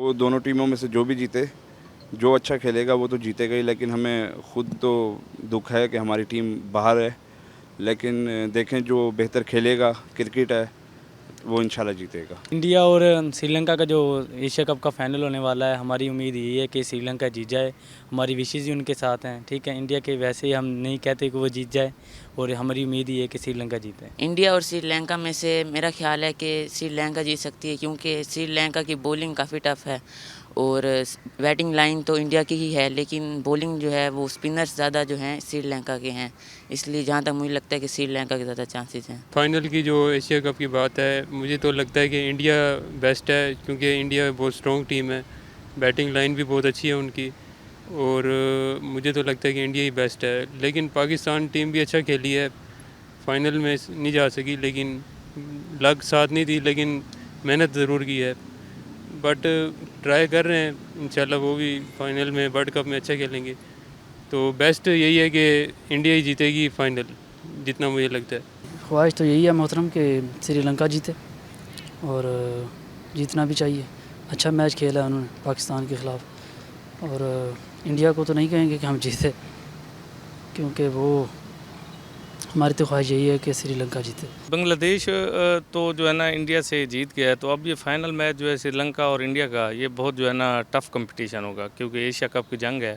वो दोनों टीमों में से जो भी जीते, जो अच्छा खेलेगा वो तो जीतेगा ही, लेकिन हमें खुद तो दुख है कि हमारी टीम बाहर है। लेकिन देखें जो बेहतर खेलेगा, क्रिकेट है, वो इंशाल्लाह जीतेगा। इंडिया और श्रीलंका का जो एशिया कप का फाइनल होने वाला है, हमारी उम्मीद यही है कि श्रीलंका जीत जाए। हमारी विशेज़ भी उनके साथ हैं, ठीक है। इंडिया के वैसे ही हम नहीं कहते कि वो जीत जाए, और हमारी उम्मीद ही है कि श्रीलंका जीते। इंडिया और श्रीलंका में से मेरा ख्याल है कि श्रीलंका जीत सकती है, क्योंकि श्रीलंका की बॉलिंग काफ़ी टफ है और बैटिंग लाइन तो इंडिया की ही है, लेकिन बॉलिंग जो है वो स्पिनर्स ज़्यादा जो हैं श्रीलंका के हैं। इसलिए जहाँ तक मुझे लगता है कि श्रीलंका के ज़्यादा चांसेस हैं। फाइनल की जो एशिया कप की बात है, मुझे तो लगता है कि इंडिया बेस्ट है, क्योंकि इंडिया बहुत स्ट्रॉन्ग टीम है, बैटिंग लाइन भी बहुत अच्छी है उनकी, और मुझे तो लगता है कि इंडिया ही बेस्ट है। लेकिन पाकिस्तान टीम भी अच्छा खेली है, फाइनल में नहीं जा सकी, लेकिन लक साथ नहीं दी, लेकिन मेहनत ज़रूर की है। बट ट्राई कर रहे हैं, इंशाल्लाह वो भी फाइनल में वर्ल्ड कप में अच्छा खेलेंगे। तो बेस्ट यही है कि इंडिया ही जीतेगी फाइनल, जितना मुझे लगता है। ख्वाहिश तो यही है मोहतरम कि श्रीलंका जीते, और जीतना भी चाहिए। अच्छा मैच खेला है उन्होंने पाकिस्तान के ख़िलाफ़, और इंडिया को तो नहीं कहेंगे कि हम जीते, क्योंकि वो हमारी तो ख्वाहिश यही है कि श्रीलंका जीते। बांग्लादेश तो जो है ना इंडिया से जीत गया है, तो अब ये फाइनल मैच जो है श्रीलंका और इंडिया का, ये बहुत जो है ना टफ़ कंपटीशन होगा, क्योंकि एशिया कप की जंग है।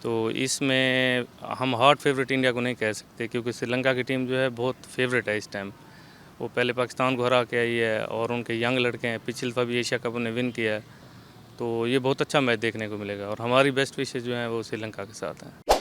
तो इसमें हम हॉट फेवरेट इंडिया को नहीं कह सकते, क्योंकि श्रीलंका की टीम जो है बहुत फेवरेट है इस टाइम। वो पहले पाकिस्तान को हरा के आई है, और उनके यंग लड़के हैं, पिछली दफ़ा भी एशिया कप उन्हें विन किया है। तो ये बहुत अच्छा मैच देखने को मिलेगा, और हमारी बेस्ट विशेज़ जो हैं वो श्रीलंका के साथ हैं।